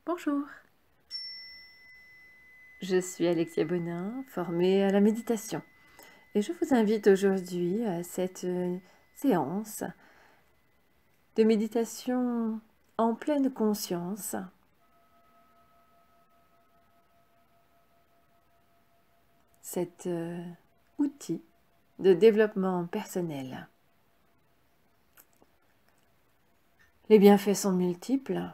Bonjour, je suis Alexia Bonin, formée à la méditation et je vous invite aujourd'hui à cette séance de méditation en pleine conscience. Cet outil de développement personnel. Les bienfaits sont multiples.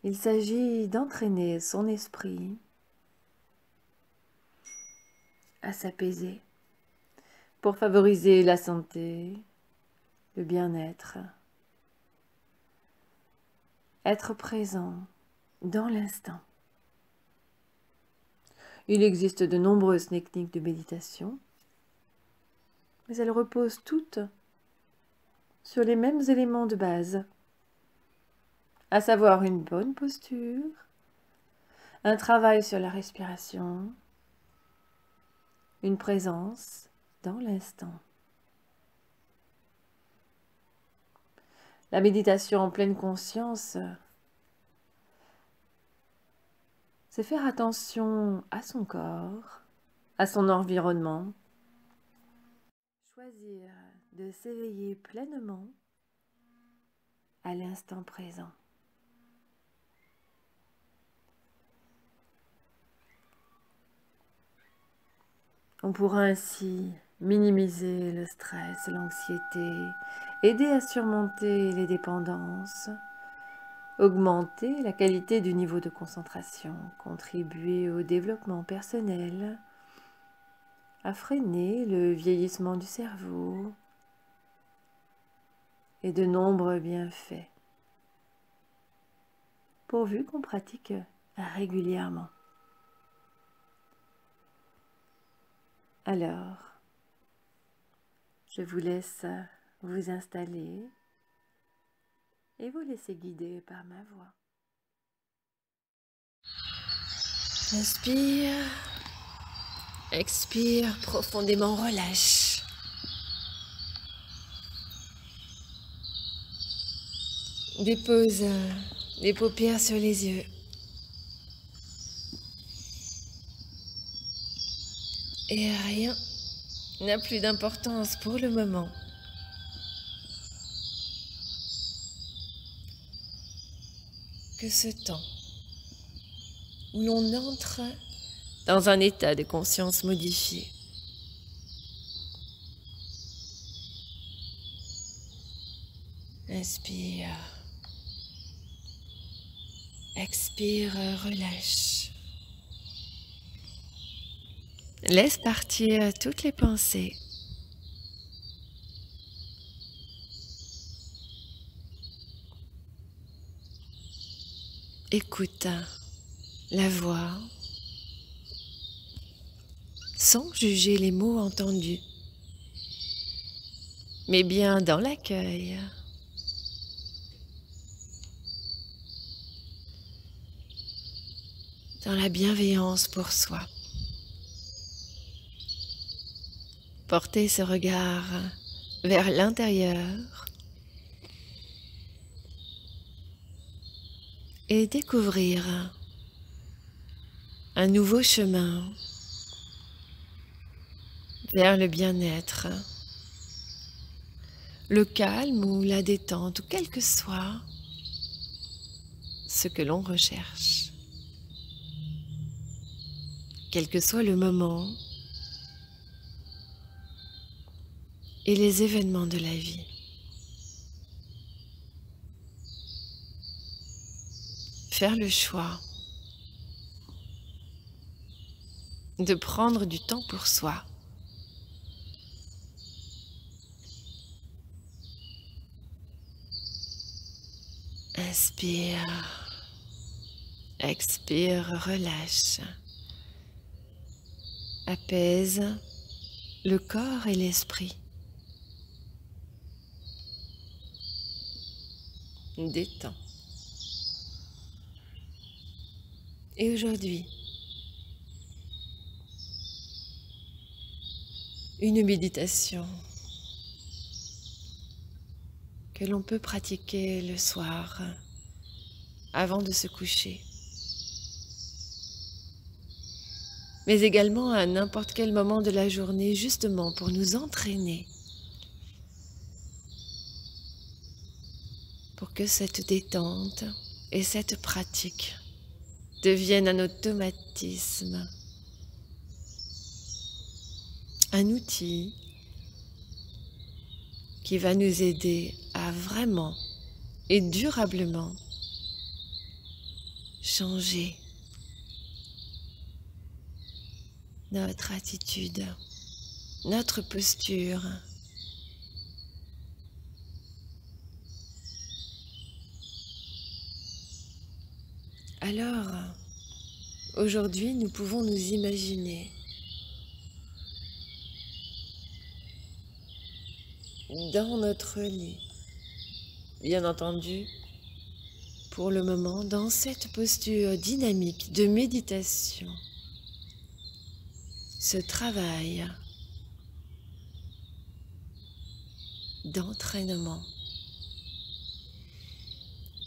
Il s'agit d'entraîner son esprit à s'apaiser pour favoriser la santé, le bien-être, être présent dans l'instant. Il existe de nombreuses techniques de méditation, mais elles reposent toutes sur les mêmes éléments de base, à savoir une bonne posture, un travail sur la respiration, une présence dans l'instant. La méditation en pleine conscience, c'est faire attention à son corps, à son environnement, choisir de s'éveiller pleinement à l'instant présent. On pourra ainsi minimiser le stress, l'anxiété, aider à surmonter les dépendances, augmenter la qualité du niveau de concentration, contribuer au développement personnel, à freiner le vieillissement du cerveau et de nombreux bienfaits, pourvu qu'on pratique régulièrement. Alors, je vous laisse vous installer et vous laisser guider par ma voix. Inspire, expire profondément, relâche. Dépose les paupières sur les yeux. Et rien n'a plus d'importance pour le moment. Que ce temps où l'on entre dans un état de conscience modifié. Inspire, expire, relâche. Laisse partir toutes les pensées. Écoute la voix sans juger les mots entendus, mais bien dans l'accueil. Dans la bienveillance pour soi. Porter ce regard vers l'intérieur et découvrir un nouveau chemin vers le bien-être, le calme ou la détente, ou quel que soit ce que l'on recherche. Quel que soit le moment et les événements de la vie. Faire le choix de prendre du temps pour soi. Inspire, expire, relâche. Apaise le corps et l'esprit. Détends. Et aujourd'hui, une méditation que que l'on peut pratiquer le soir avant de se coucher, mais également à n'importe quel moment de la journée, justement pour nous entraîner, pour que cette détente et cette pratique deviennent un automatisme, un outil qui va nous aider à vraiment et durablement changer notre attitude, notre posture. Alors, aujourd'hui, nous pouvons nous imaginer dans notre lit, bien entendu, pour le moment, dans cette posture dynamique de méditation, ce travail d'entraînement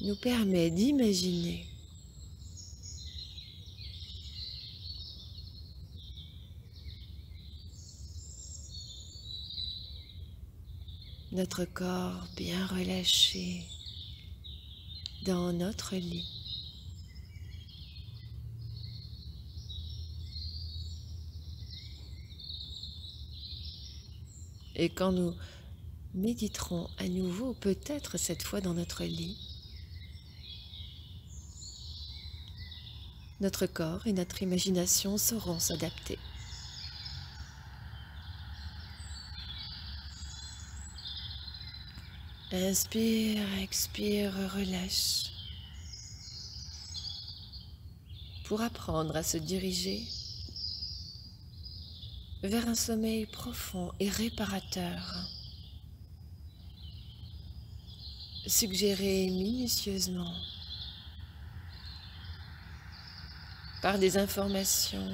nous permet d'imaginer notre corps bien relâché dans notre lit. Et quand nous méditerons à nouveau, peut-être cette fois dans notre lit, notre corps et notre imagination sauront s'adapter. Inspire, expire, relâche. Pour apprendre à se diriger vers un sommeil profond et réparateur, suggéré minutieusement par des informations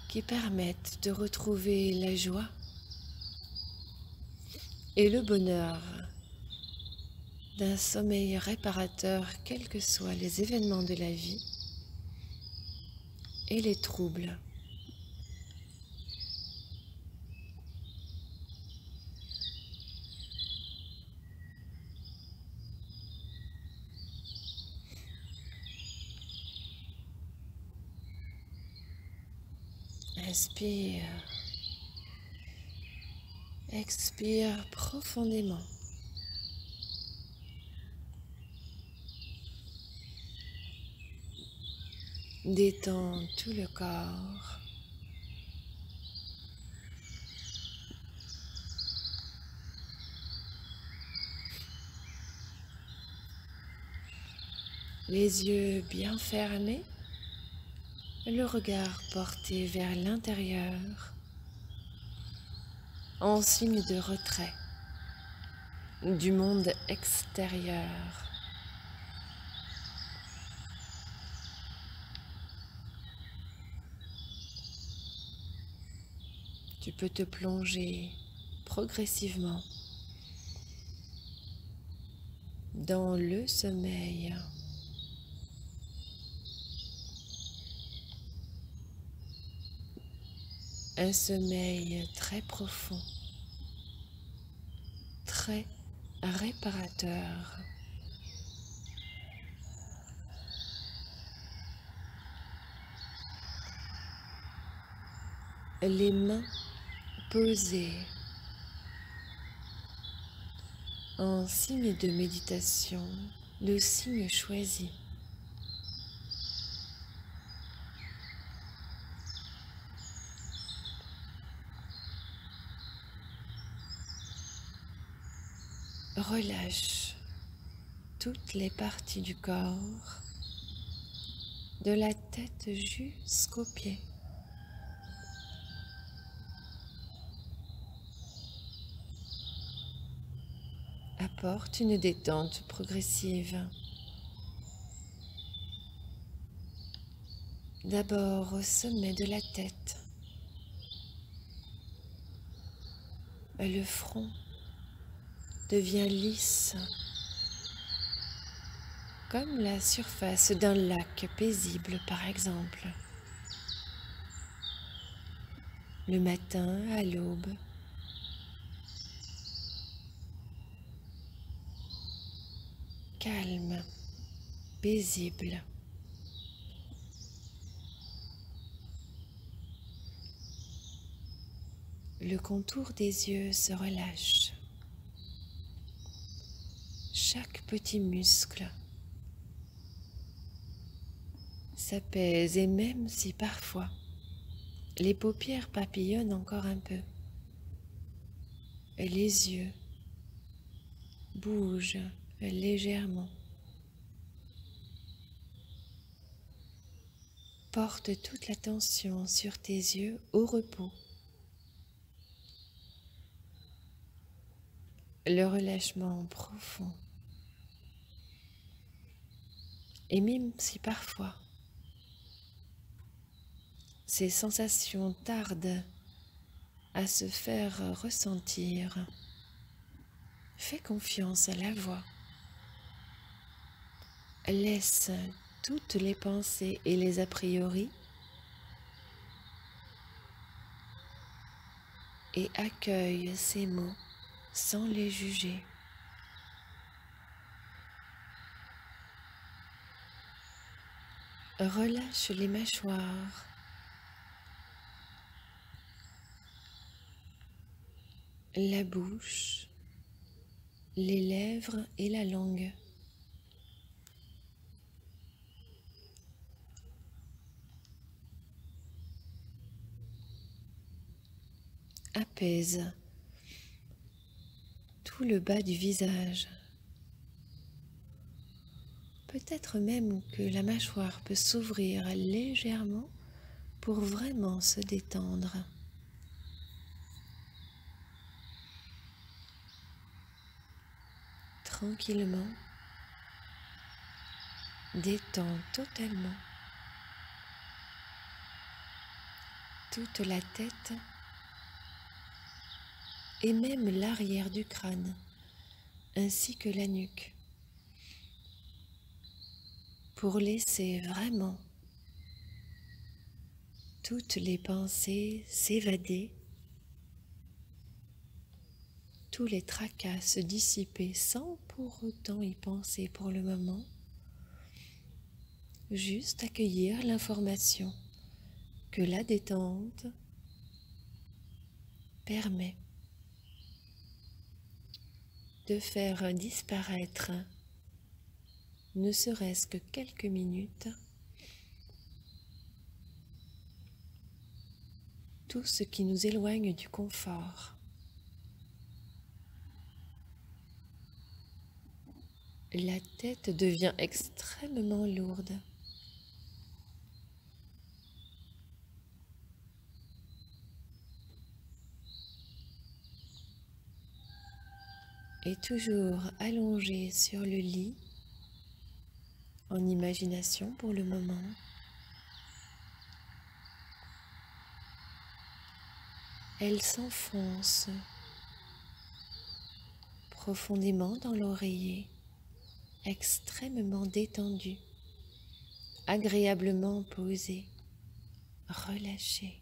qui permettent de retrouver la joie et le bonheur d'un sommeil réparateur, quels que soient les événements de la vie et les troubles. Inspire, expire profondément. Détends tout le corps. Les yeux bien fermés, le regard porté vers l'intérieur en signe de retrait du monde extérieur. Tu peux te plonger progressivement dans le sommeil. Un sommeil très profond, très réparateur. Les mains posées en signe de méditation, le signe choisi. Relâche toutes les parties du corps, de la tête jusqu'aux pieds. Apporte une détente progressive. D'abord au sommet de la tête, le front devient lisse, comme la surface d'un lac paisible par exemple. Le matin à l'aube, calme, paisible. Le contour des yeux se relâche. Chaque petit muscle s'apaise et même si parfois les paupières papillonnent encore un peu, les yeux bougent légèrement. Porte toute l'attention sur tes yeux au repos. Le relâchement profond. Et même si parfois ces sensations tardent à se faire ressentir, fais confiance à la voix. Laisse toutes les pensées et les a priori et accueille ces mots sans les juger. Relâche les mâchoires, la bouche, les lèvres et la langue. Apaise tout le bas du visage. Peut-être même que la mâchoire peut s'ouvrir légèrement pour vraiment se détendre. Tranquillement, détends totalement toute la tête et même l'arrière du crâne, ainsi que la nuque, pour laisser vraiment toutes les pensées s'évader, tous les tracas se dissiper sans pour autant y penser pour le moment, juste accueillir l'information que la détente permet de faire disparaître, ne serait-ce que quelques minutes, tout ce qui nous éloigne du confort. La tête devient extrêmement lourde. Et toujours allongée sur le lit, en imagination pour le moment, elle s'enfonce profondément dans l'oreiller, extrêmement détendue, agréablement posée, relâchée.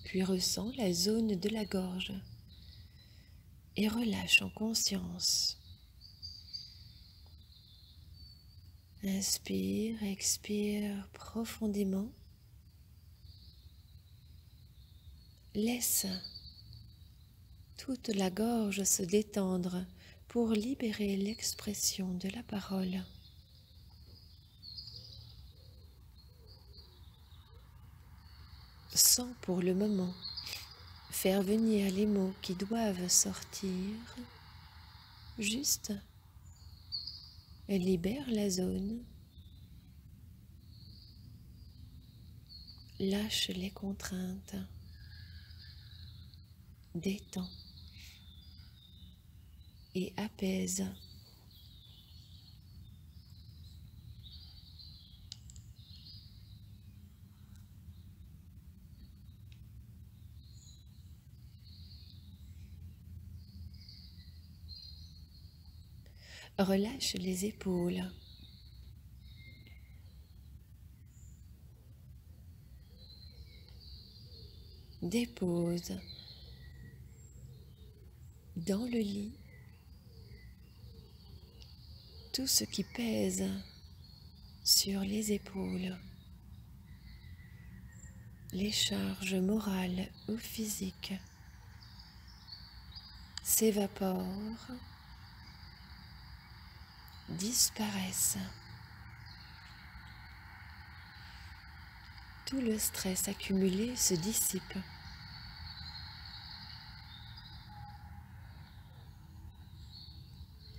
Puis ressens la zone de la gorge et relâche en conscience. Inspire, expire profondément. Laisse toute la gorge se détendre pour libérer l'expression de la parole. Sans pour le moment faire venir les mots qui doivent sortir, juste libère la zone, lâche les contraintes, détends et apaise. Relâche les épaules. Dépose dans le lit tout ce qui pèse sur les épaules, les charges morales ou physiques s'évaporent, disparaissent. Tout le stress accumulé se dissipe.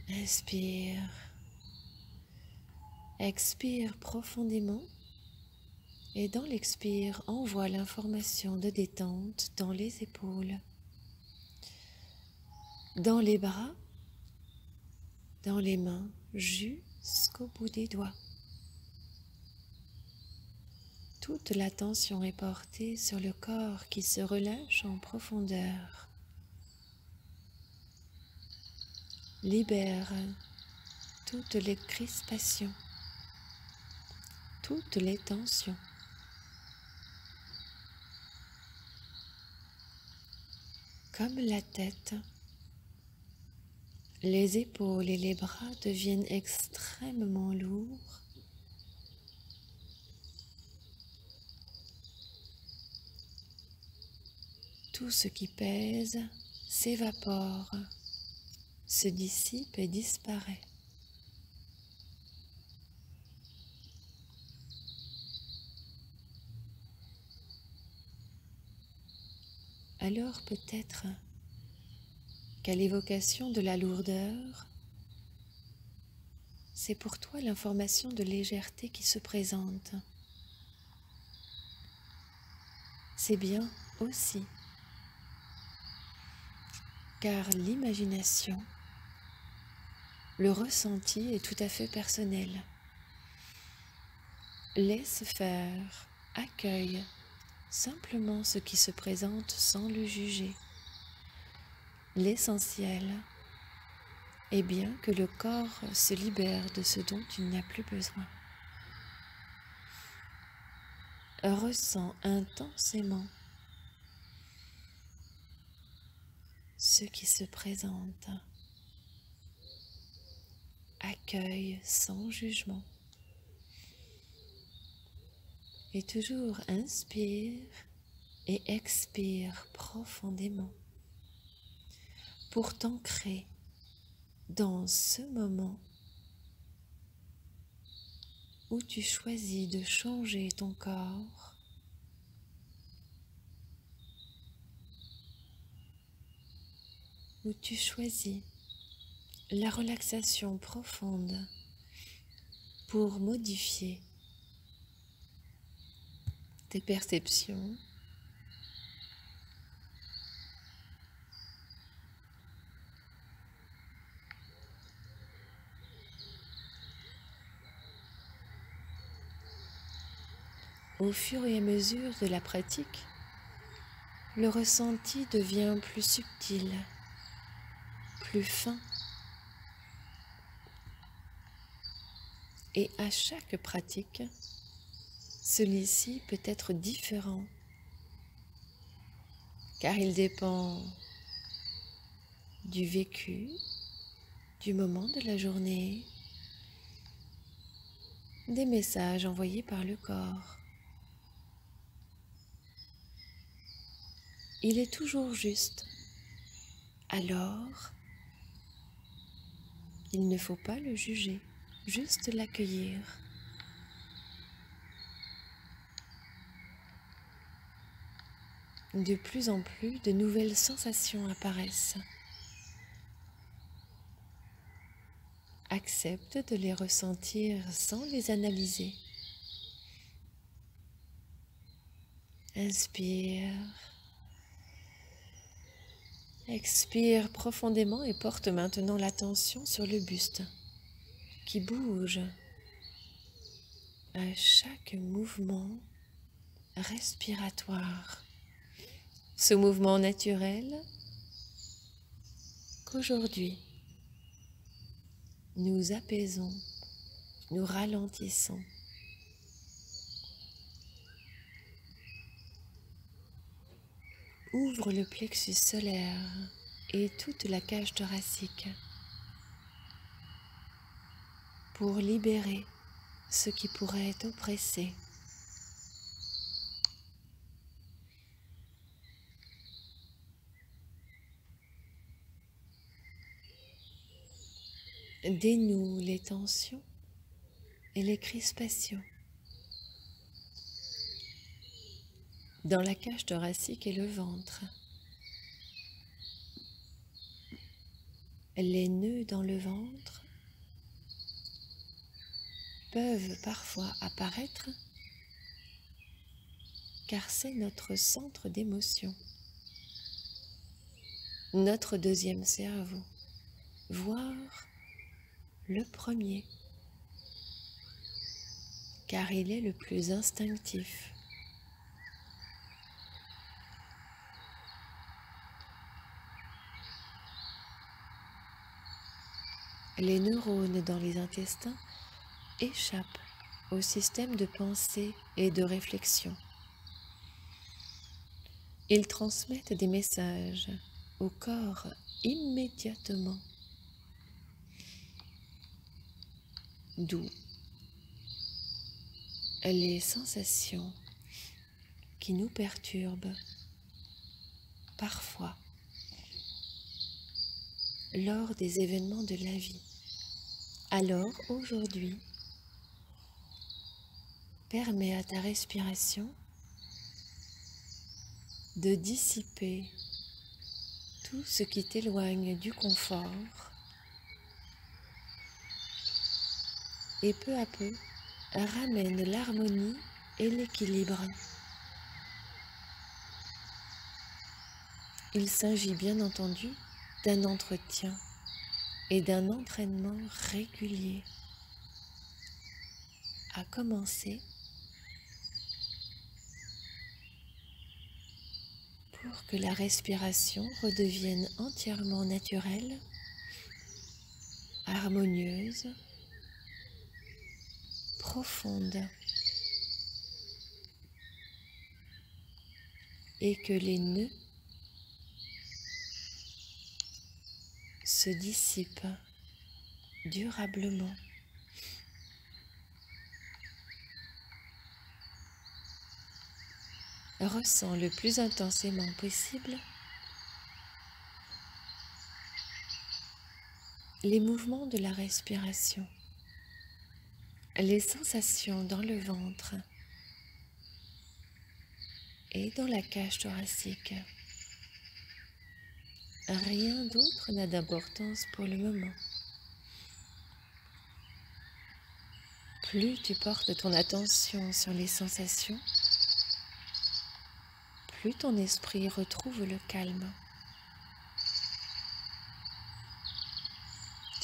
Inspire. Expire profondément et dans l'expire, envoie l'information de détente dans les épaules, dans les bras, dans les mains, jusqu'au bout des doigts. Toute la tension est portée sur le corps qui se relâche en profondeur. Libère toutes les crispations, toutes les tensions. Comme la tête, les épaules et les bras deviennent extrêmement lourds. Tout ce qui pèse s'évapore, se dissipe et disparaît. Alors peut-être qu'à l'évocation de la lourdeur, c'est pour toi l'information de légèreté qui se présente. C'est bien aussi, car l'imagination, le ressenti est tout à fait personnel. Laisse faire, accueille simplement ce qui se présente sans le juger. L'essentiel est bien que le corps se libère de ce dont il n'a plus besoin. Ressens intensément ce qui se présente. Accueille sans jugement. Et toujours inspire et expire profondément pour t'ancrer dans ce moment où tu choisis de changer ton corps, où tu choisis la relaxation profonde pour modifier tes perceptions, au fur et à mesure de la pratique, le ressenti devient plus subtil, plus fin. Et à chaque pratique, celui-ci peut être différent, car il dépend du vécu, du moment de la journée, des messages envoyés par le corps. Il est toujours juste. Alors, il ne faut pas le juger, juste l'accueillir. De plus en plus, de nouvelles sensations apparaissent. Accepte de les ressentir sans les analyser. Inspire. Expire profondément et porte maintenant l'attention sur le buste qui bouge à chaque mouvement respiratoire. Ce mouvement naturel qu'aujourd'hui nous apaisons, nous ralentissons. Ouvre le plexus solaire et toute la cage thoracique pour libérer ce qui pourrait t'oppresser. Dénoue les tensions et les crispations dans la cage thoracique et le ventre. Les nœuds dans le ventre peuvent parfois apparaître car c'est notre centre d'émotion, notre deuxième cerveau, voire le premier, car il est le plus instinctif. Les neurones dans les intestins échappent au système de pensée et de réflexion. Ils transmettent des messages au corps immédiatement, d'où les sensations qui nous perturbent parfois lors des événements de la vie. Alors aujourd'hui, permets à ta respiration de dissiper tout ce qui t'éloigne du confort et peu à peu ramène l'harmonie et l'équilibre. Il s'agit bien entendu d'un entretien et d'un entraînement régulier, à commencer pour que la respiration redevienne entièrement naturelle, harmonieuse, profonde, et que les nœuds se dissipent durablement. Ressens le plus intensément possible les mouvements de la respiration, les sensations dans le ventre et dans la cage thoracique. Rien d'autre n'a d'importance pour le moment. Plus tu portes ton attention sur les sensations, plus ton esprit retrouve le calme.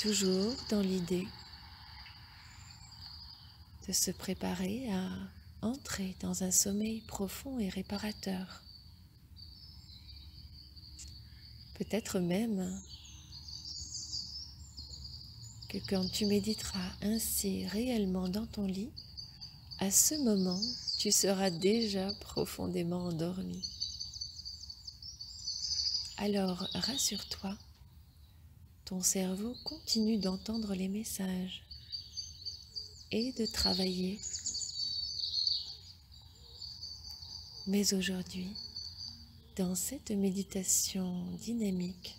Toujours dans l'idée de se préparer à entrer dans un sommeil profond et réparateur. Peut-être même que quand tu méditeras ainsi réellement dans ton lit, à ce moment, tu seras déjà profondément endormi. Alors, rassure-toi, ton cerveau continue d'entendre les messages et de travailler. Mais aujourd'hui, dans cette méditation dynamique,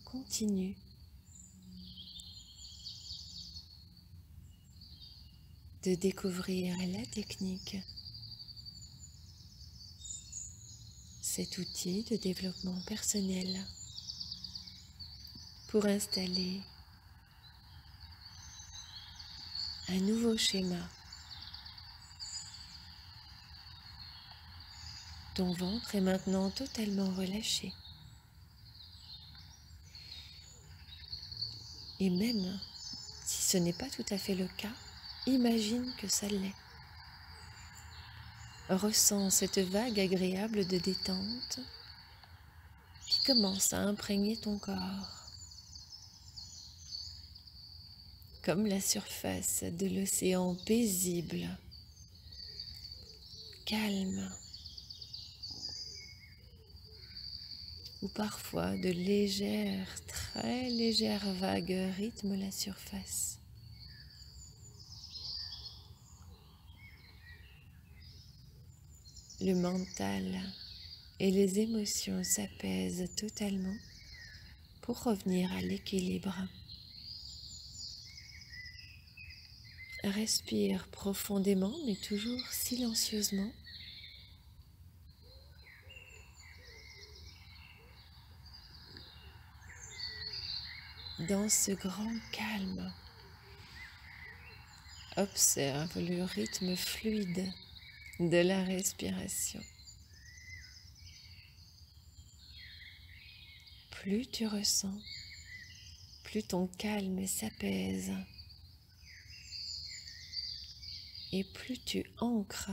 continue de découvrir la technique, cet outil de développement personnel pour installer un nouveau schéma. Ton ventre est maintenant totalement relâché. Et même si ce n'est pas tout à fait le cas, imagine que ça l'est. Ressens cette vague agréable de détente qui commence à imprégner ton corps. comme la surface de l'océan paisible, calme, où parfois de légères, très légères vagues rythment la surface. Le mental et les émotions s'apaisent totalement pour revenir à l'équilibre. Respire profondément mais toujours silencieusement. Dans ce grand calme, observe le rythme fluide de la respiration. Plus tu ressens, plus ton calme s'apaise et plus tu ancres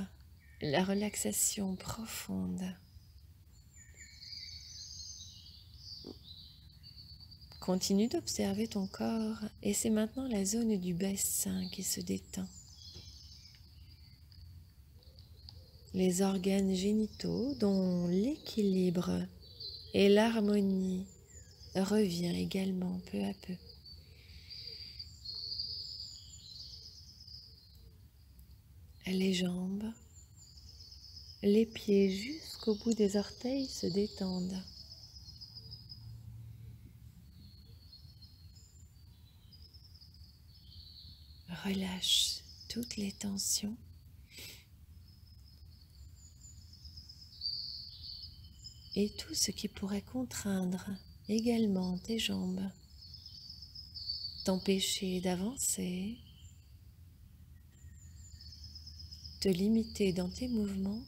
la relaxation profonde. Continue d'observer ton corps et c'est maintenant la zone du bassin qui se détend. Les organes génitaux dont l'équilibre et l'harmonie revient également peu à peu. Les jambes, les pieds jusqu'au bout des orteils se détendent. Relâche toutes les tensions. Et tout ce qui pourrait contraindre également tes jambes, t'empêcher d'avancer, te limiter dans tes mouvements,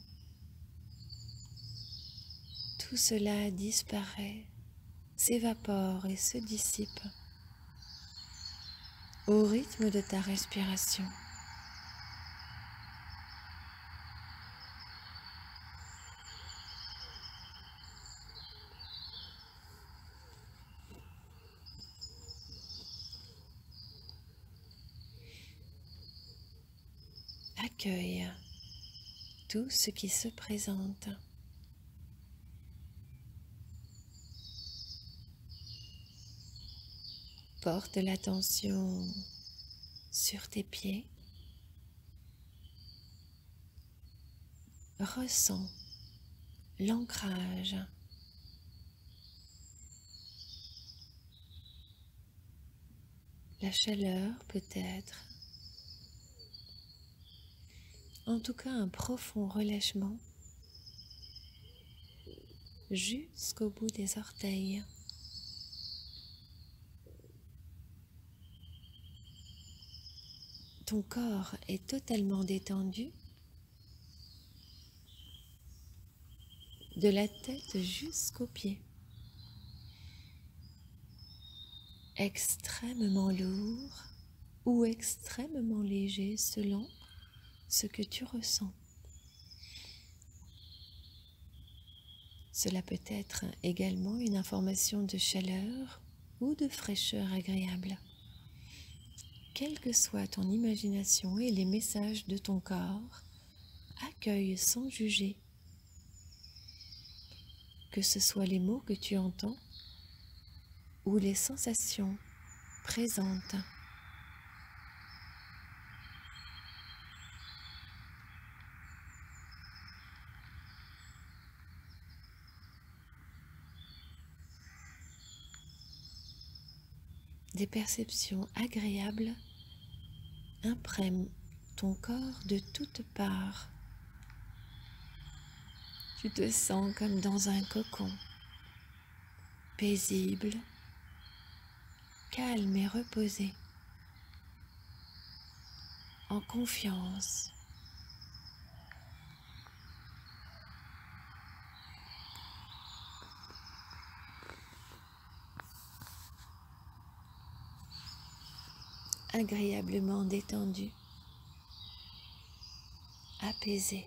tout cela disparaît, s'évapore et se dissipe au rythme de ta respiration. Accueille tout ce qui se présente. Porte l'attention sur tes pieds. Ressens l'ancrage. La chaleur peut-être. En tout cas, un profond relâchement jusqu'au bout des orteils. Ton corps est totalement détendu, de la tête jusqu'aux pieds. Extrêmement lourd ou extrêmement léger selon ce que tu ressens. Cela peut être également une information de chaleur ou de fraîcheur agréable. Quelle que soit ton imagination et les messages de ton corps, accueille sans juger. Que ce soit les mots que tu entends ou les sensations présentes. Des perceptions agréables imprègnent ton corps de toutes parts. Tu te sens comme dans un cocon, paisible, calme et reposé, en confiance. Agréablement détendu, apaisé.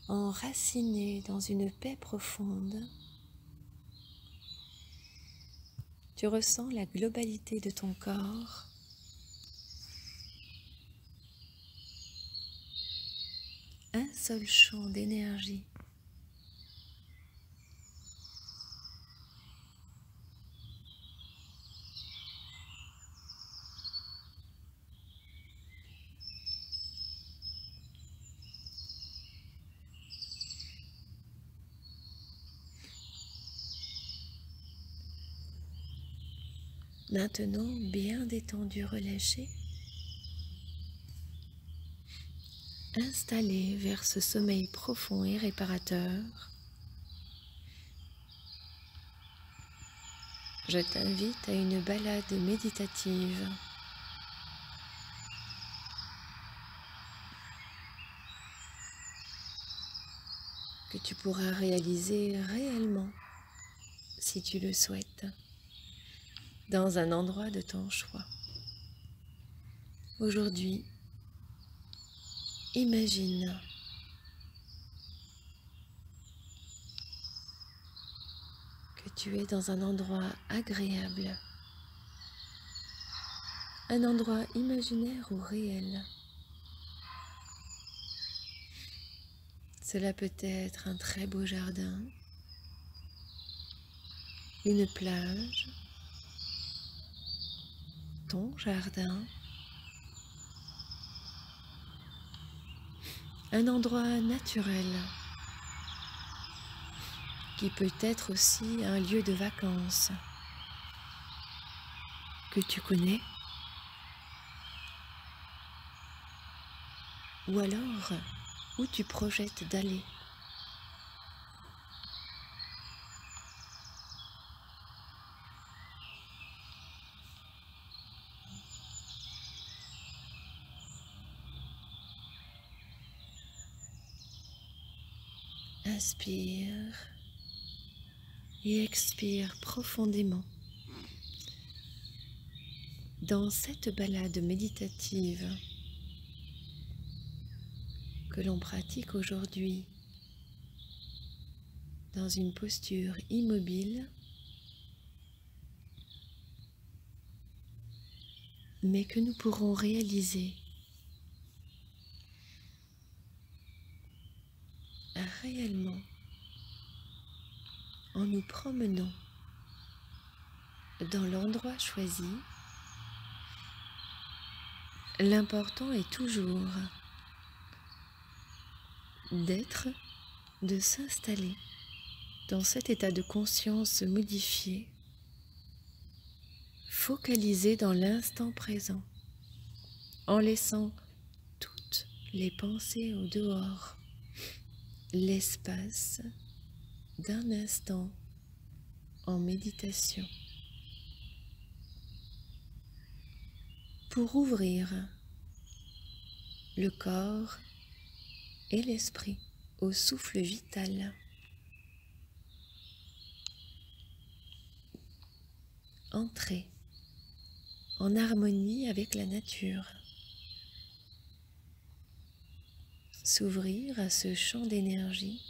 Enraciné dans une paix profonde, tu ressens la globalité de ton corps. Un seul champ d'énergie. Maintenant, bien détendu, relâché, installé vers ce sommeil profond et réparateur, je t'invite à une balade méditative. Que tu pourras réaliser réellement, si tu le souhaites, dans un endroit de ton choix. Aujourd'hui, imagine que tu es dans un endroit agréable, un endroit imaginaire ou réel. Cela peut être un très beau jardin, une plage, ton jardin, un endroit naturel qui peut être aussi un lieu de vacances que tu connais, ou alors où tu projettes d'aller. Inspire et expire profondément. Dans cette balade méditative que l'on pratique aujourd'hui dans une posture immobile, mais que nous pourrons réaliser réellement en nous promenant dans l'endroit choisi. L'important est toujours d'être, de s'installer dans cet état de conscience modifié, focalisé dans l'instant présent, en laissant toutes les pensées au dehors, l'espace d'un instant en méditation, pour ouvrir le corps et l'esprit au souffle vital. Entrer en harmonie avec la nature, s'ouvrir à ce champ d'énergie,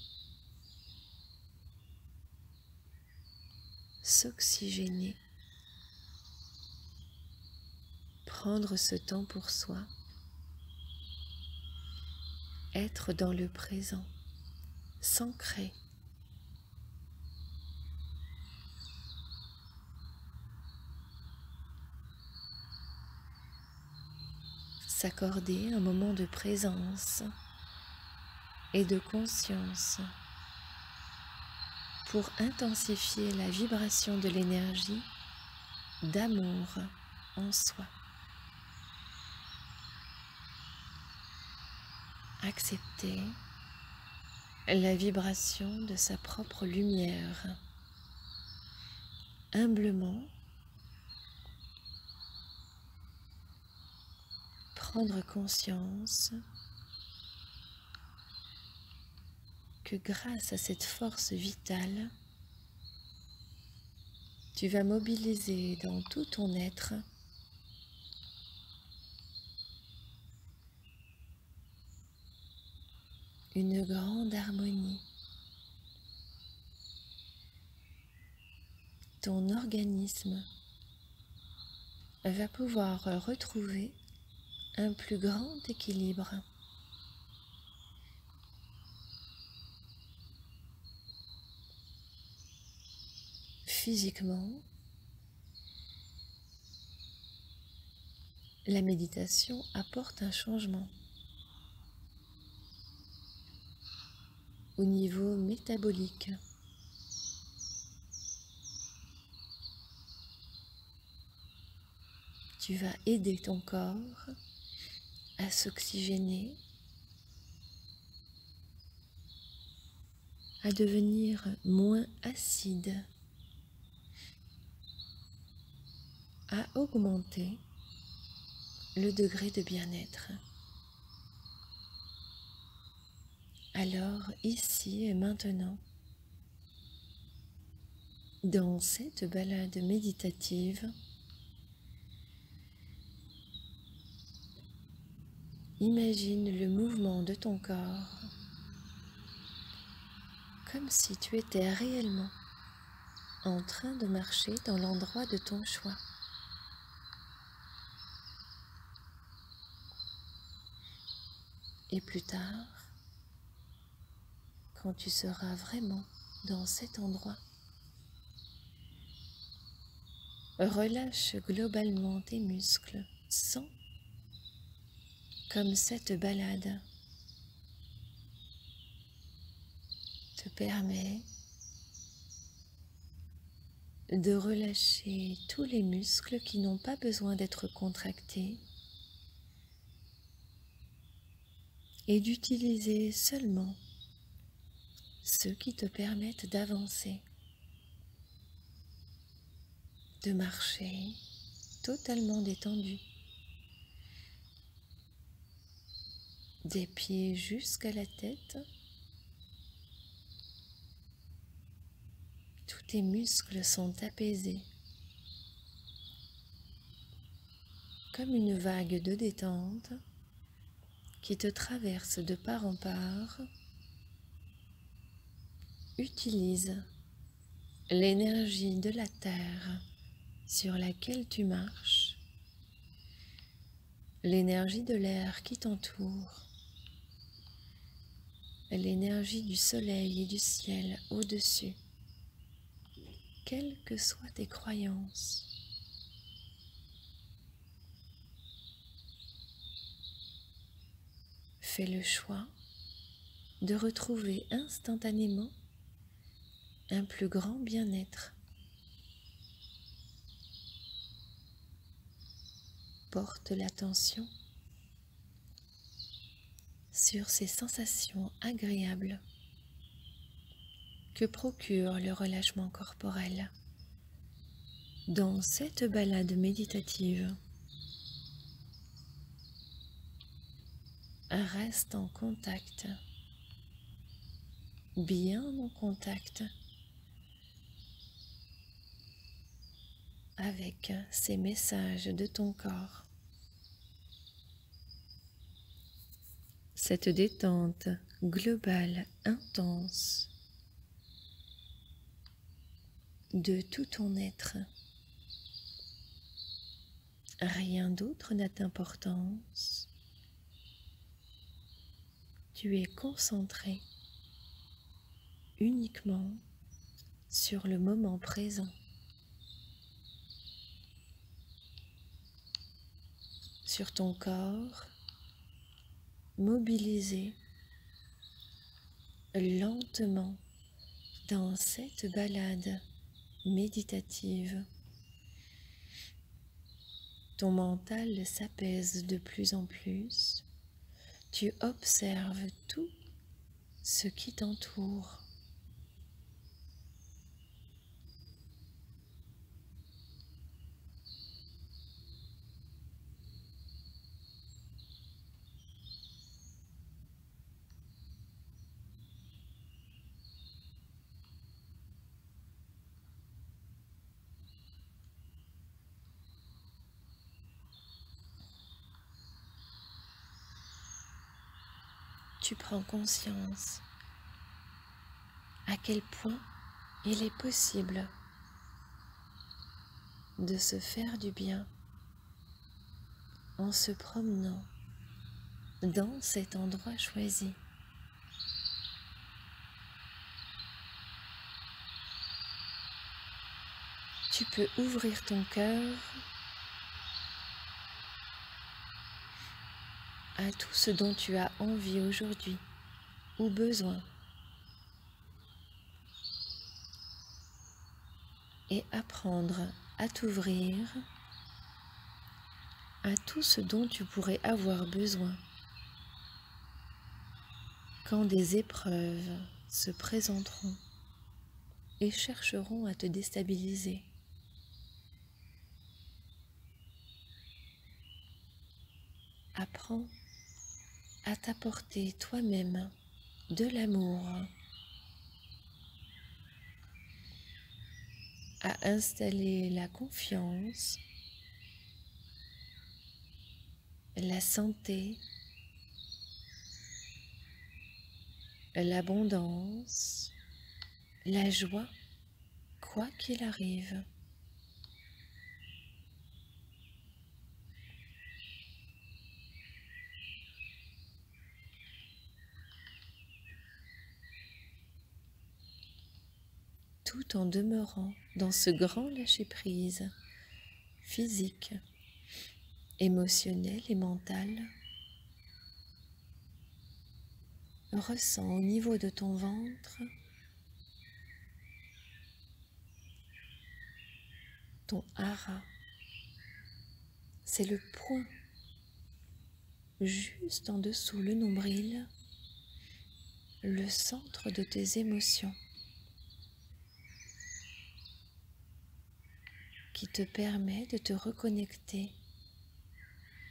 s'oxygéner, prendre ce temps pour soi, être dans le présent, s'ancrer. S'accorder un moment de présence et de conscience pour intensifier la vibration de l'énergie d'amour en soi. Accepter la vibration de sa propre lumière, humblement prendre conscience que grâce à cette force vitale, tu vas mobiliser dans tout ton être une grande harmonie. Ton organisme va pouvoir retrouver un plus grand équilibre. Physiquement, la méditation apporte un changement au niveau métabolique. Tu vas aider ton corps à s'oxygéner, à devenir moins acide, à augmenter le degré de bien-être. Alors, ici et maintenant, dans cette balade méditative, imagine le mouvement de ton corps comme si tu étais réellement en train de marcher dans l'endroit de ton choix. Et plus tard, quand tu seras vraiment dans cet endroit, relâche globalement tes muscles, sens comme cette balade te permet de relâcher tous les muscles qui n'ont pas besoin d'être contractés et d'utiliser seulement ceux qui te permettent d'avancer, de marcher totalement détendu, des pieds jusqu'à la tête. Tous tes muscles sont apaisés, comme une vague de détente qui te traverse de part en part. Utilise l'énergie de la terre sur laquelle tu marches, l'énergie de l'air qui t'entoure, l'énergie du soleil et du ciel au-dessus, quelles que soient tes croyances. Fais le choix de retrouver instantanément un plus grand bien-être. Porte l'attention sur ces sensations agréables que procure le relâchement corporel dans cette balade méditative. Reste en contact, bien en contact avec ces messages de ton corps. Cette détente globale intense de tout ton être. Rien d'autre n'a d'importance. Tu es concentré uniquement sur le moment présent. Sur ton corps, mobilisé lentement dans cette balade méditative. Ton mental s'apaise de plus en plus. Tu observes tout ce qui t'entoure. Tu prends conscience à quel point il est possible de se faire du bien en se promenant dans cet endroit choisi. Tu peux ouvrir ton cœur à tout ce dont tu as envie aujourd'hui ou besoin et apprendre à t'ouvrir à tout ce dont tu pourrais avoir besoin quand des épreuves se présenteront et chercheront à te déstabiliser. Apprends à t'apporter toi-même de l'amour, à installer la confiance, la santé, l'abondance, la joie, quoi qu'il arrive. Tout en demeurant dans ce grand lâcher-prise physique, émotionnel et mental. Ressens au niveau de ton ventre ton hara. C'est le point juste en dessous le nombril, le centre de tes émotions, qui te permet de te reconnecter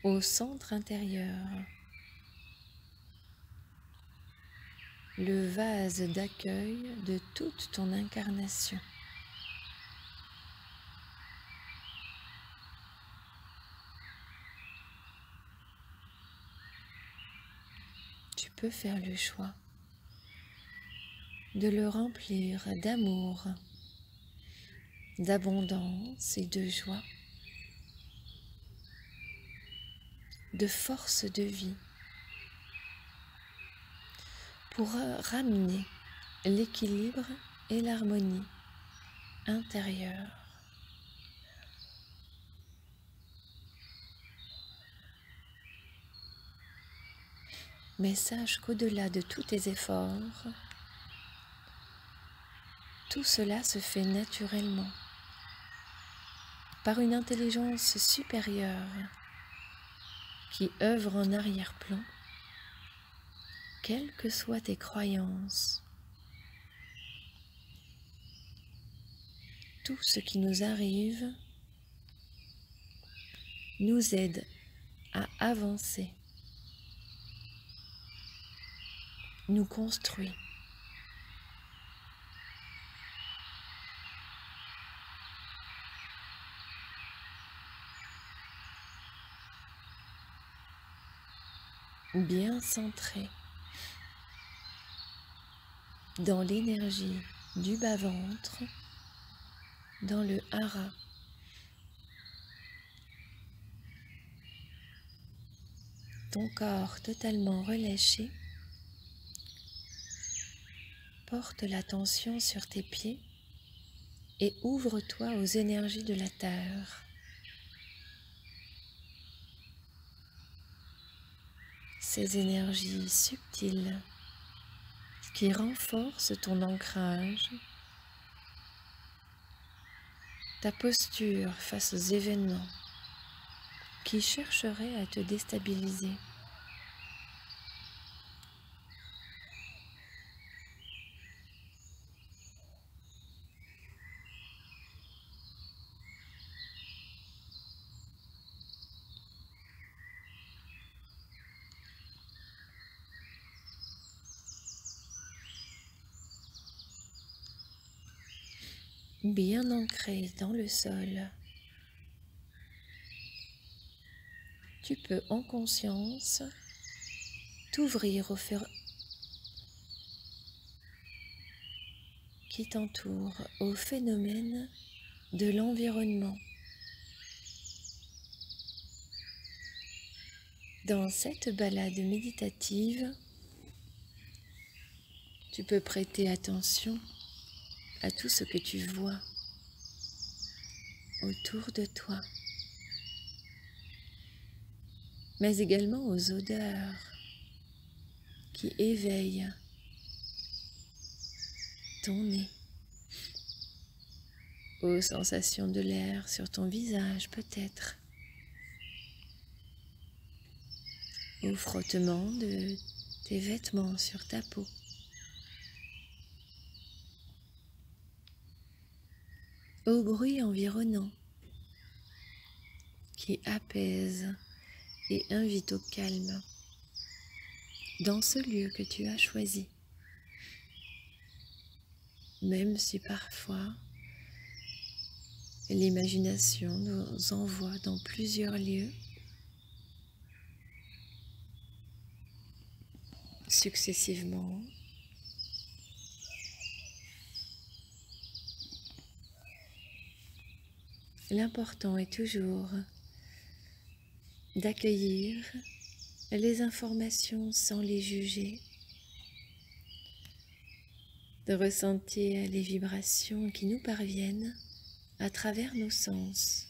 au centre intérieur, le vase d'accueil de toute ton incarnation. Tu peux faire le choix de le remplir d'amour, d'abondance et de joie, de force de vie, pour ramener l'équilibre et l'harmonie intérieure. Mais sache qu'au-delà de tous tes efforts, tout cela se fait naturellement, par une intelligence supérieure qui œuvre en arrière-plan, quelles que soient tes croyances. Tout ce qui nous arrive nous aide à avancer, nous construit. Bien centré dans l'énergie du bas-ventre, dans le hara. Ton corps totalement relâché, porte l'attention sur tes pieds et ouvre-toi aux énergies de la terre. Ces énergies subtiles qui renforcent ton ancrage, ta posture face aux événements qui chercheraient à te déstabiliser. Bien ancré dans le sol, tu peux en conscience t'ouvrir au fur qui t'entoure, au phénomène de l'environnement. Dans cette balade méditative, tu peux prêter attention à tout ce que tu vois autour de toi, mais également aux odeurs qui éveillent ton nez, aux sensations de l'air sur ton visage peut-être, au frottement de tes vêtements sur ta peau. Au bruit environnant qui apaise et invite au calme dans ce lieu que tu as choisi. Même si parfois l'imagination nous envoie dans plusieurs lieux successivement. L'important est toujours d'accueillir les informations sans les juger, de ressentir les vibrations qui nous parviennent à travers nos sens.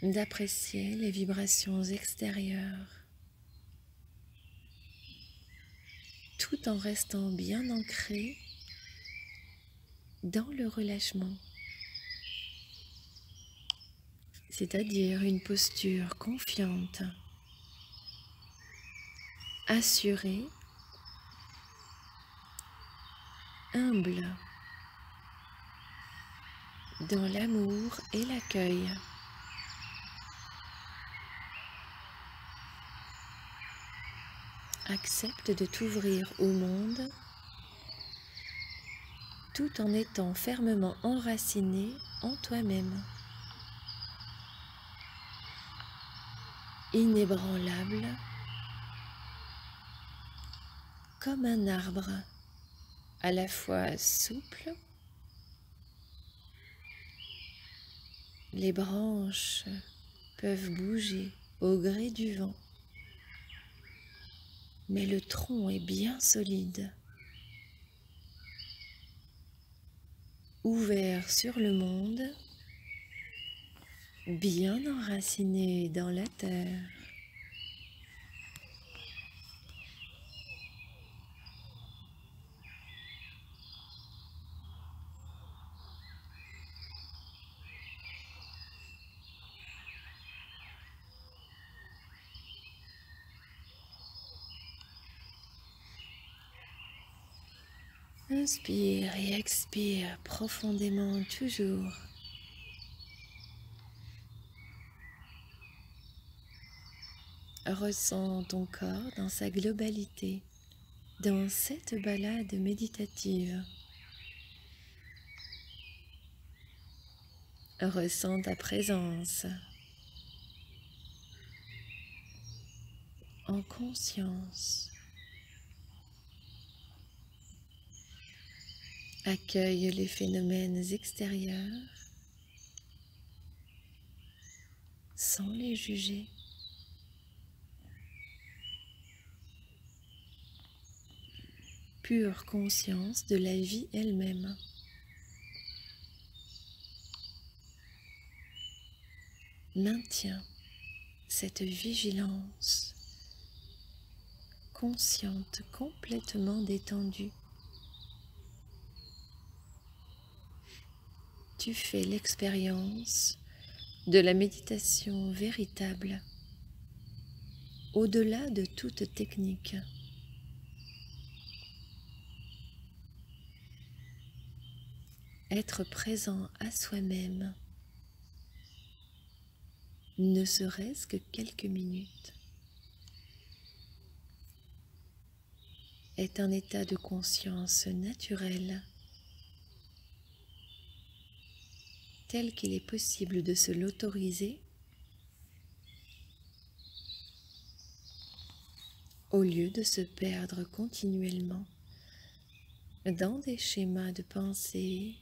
D'apprécier les vibrations extérieures, tout en restant bien ancré dans le relâchement, c'est-à-dire une posture confiante, assurée, humble, dans l'amour et l'accueil. Accepte de t'ouvrir au monde tout en étant fermement enraciné en toi-même. Inébranlable comme un arbre, à la fois souple, les branches peuvent bouger au gré du vent, mais le tronc est bien solide, ouvert sur le monde, bien enraciné dans la terre. Inspire et expire profondément toujours. Ressens ton corps dans sa globalité, dans cette balade méditative. Ressens ta présence en conscience. Accueille les phénomènes extérieurs sans les juger. Pure conscience de la vie elle-même. Maintiens cette vigilance consciente, complètement détendue. Tu fais l'expérience de la méditation véritable, au-delà de toute technique. Être présent à soi-même, ne serait-ce que quelques minutes, est un état de conscience naturel, tel qu'il est possible de se l'autoriser, au lieu de se perdre continuellement dans des schémas de pensée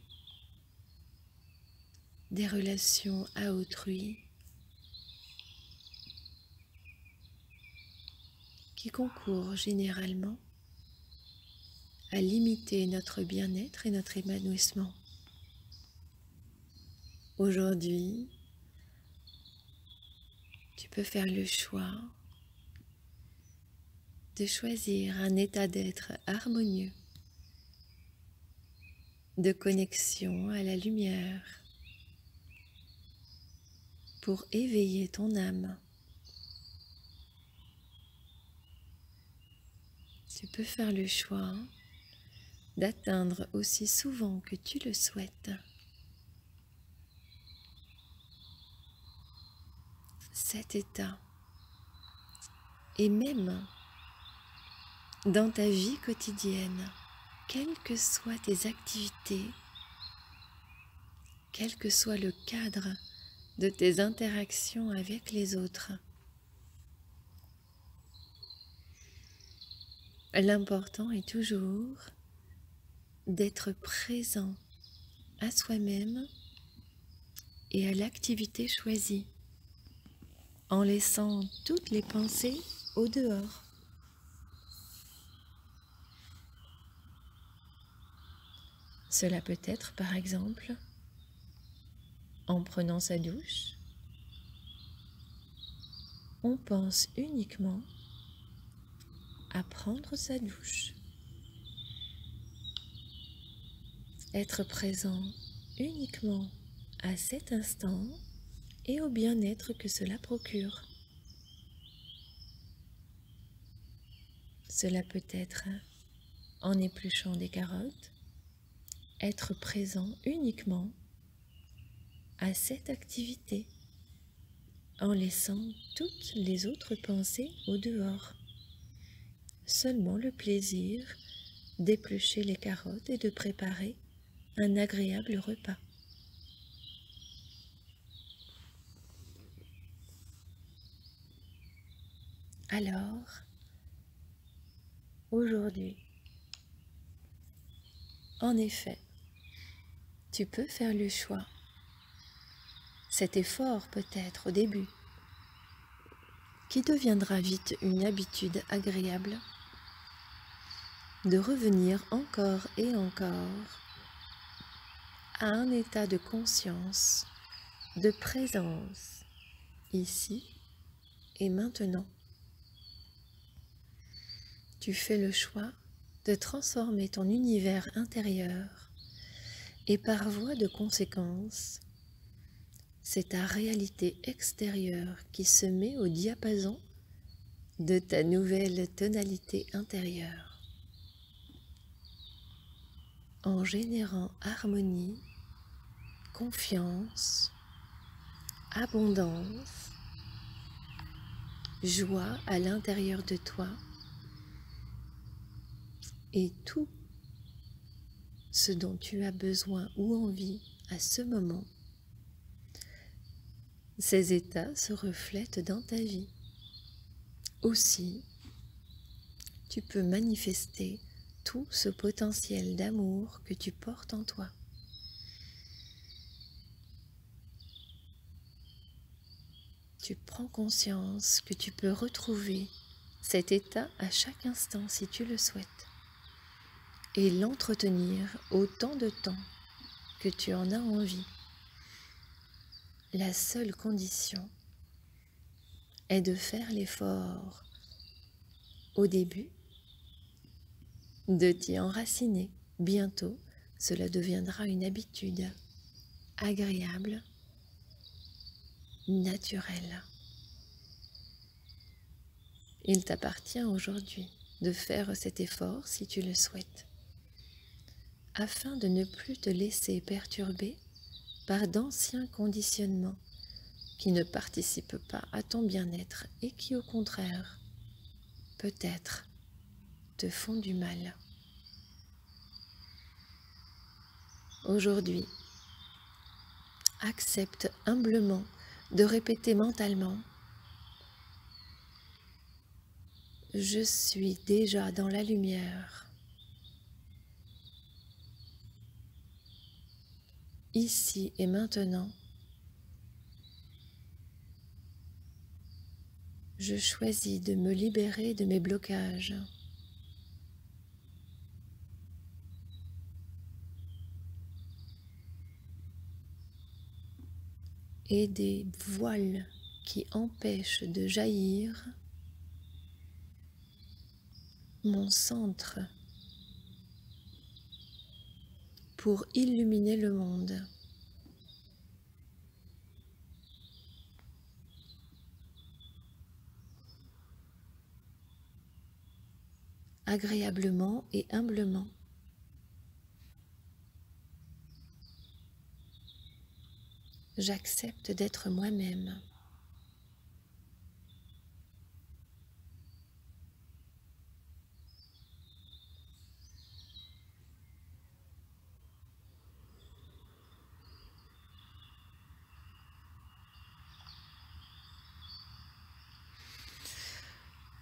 des relations à autrui qui concourent généralement à limiter notre bien-être et notre épanouissement. Aujourd'hui, tu peux faire le choix de choisir un état d'être harmonieux, de connexion à la lumière, pour éveiller ton âme. Tu peux faire le choix d'atteindre aussi souvent que tu le souhaites cet état. Et même dans ta vie quotidienne, quelles que soient tes activités, quel que soit le cadre de tes interactions avec les autres, l'important est toujours d'être présent à soi-même et à l'activité choisie, en laissant toutes les pensées au dehors. Cela peut être, par exemple, en prenant sa douche, on pense uniquement à prendre sa douche. Être présent uniquement à cet instant et au bien-être que cela procure. Cela peut être en épluchant des carottes, être présent uniquement à cette activité, en laissant toutes les autres pensées au dehors. Seulement le plaisir d'éplucher les carottes et de préparer un agréable repas. Alors, aujourd'hui, en effet, tu peux faire le choix. Cet effort peut-être au début, qui deviendra vite une habitude agréable, de revenir encore et encore à un état de conscience, de présence, ici et maintenant. Tu fais le choix de transformer ton univers intérieur et par voie de conséquence, c'est ta réalité extérieure qui se met au diapason de ta nouvelle tonalité intérieure, en générant harmonie, confiance, abondance, joie à l'intérieur de toi et tout ce dont tu as besoin ou envie à ce moment. Ces états se reflètent dans ta vie. Aussi, tu peux manifester tout ce potentiel d'amour que tu portes en toi. Tu prends conscience que tu peux retrouver cet état à chaque instant si tu le souhaites et l'entretenir autant de temps que tu en as envie. La seule condition est de faire l'effort au début, de t'y enraciner. Bientôt, cela deviendra une habitude agréable, naturelle. Il t'appartient aujourd'hui de faire cet effort si tu le souhaites, afin de ne plus te laisser perturber par d'anciens conditionnements qui ne participent pas à ton bien-être et qui, au contraire, peut-être, te font du mal. Aujourd'hui, accepte humblement de répéter mentalement « Je suis déjà dans la lumière ». ici et maintenant, je choisis de me libérer de mes blocages. Et des voiles qui empêchent de jaillir mon centre pour illuminer le monde. Agréablement et humblement. J'accepte d'être moi-même.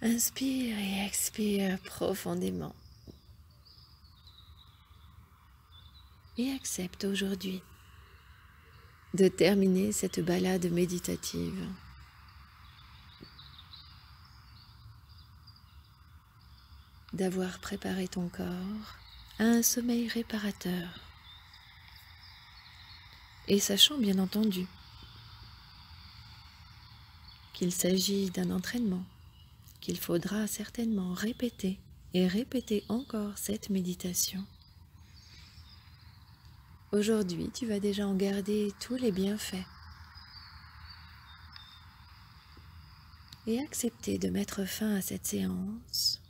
Inspire et expire profondément. Et accepte aujourd'hui de terminer cette balade méditative. D'avoir préparé ton corps à un sommeil réparateur. Et sachant bien entendu qu'il s'agit d'un entraînement, qu'il faudra certainement répéter et répéter encore cette méditation. Aujourd'hui, tu vas déjà en garder tous les bienfaits et accepter de mettre fin à cette séance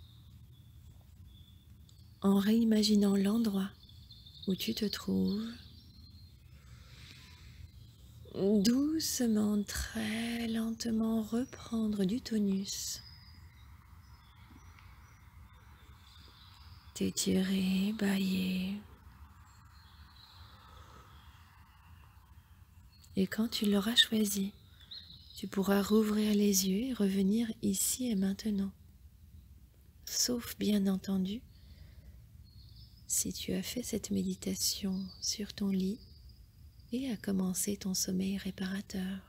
en réimaginant l'endroit où tu te trouves, doucement, très lentement reprendre du tonus, t'étirer, bâiller. Et quand tu l'auras choisi, tu pourras rouvrir les yeux et revenir ici et maintenant. Sauf bien entendu, si tu as fait cette méditation sur ton lit et as commencé ton sommeil réparateur.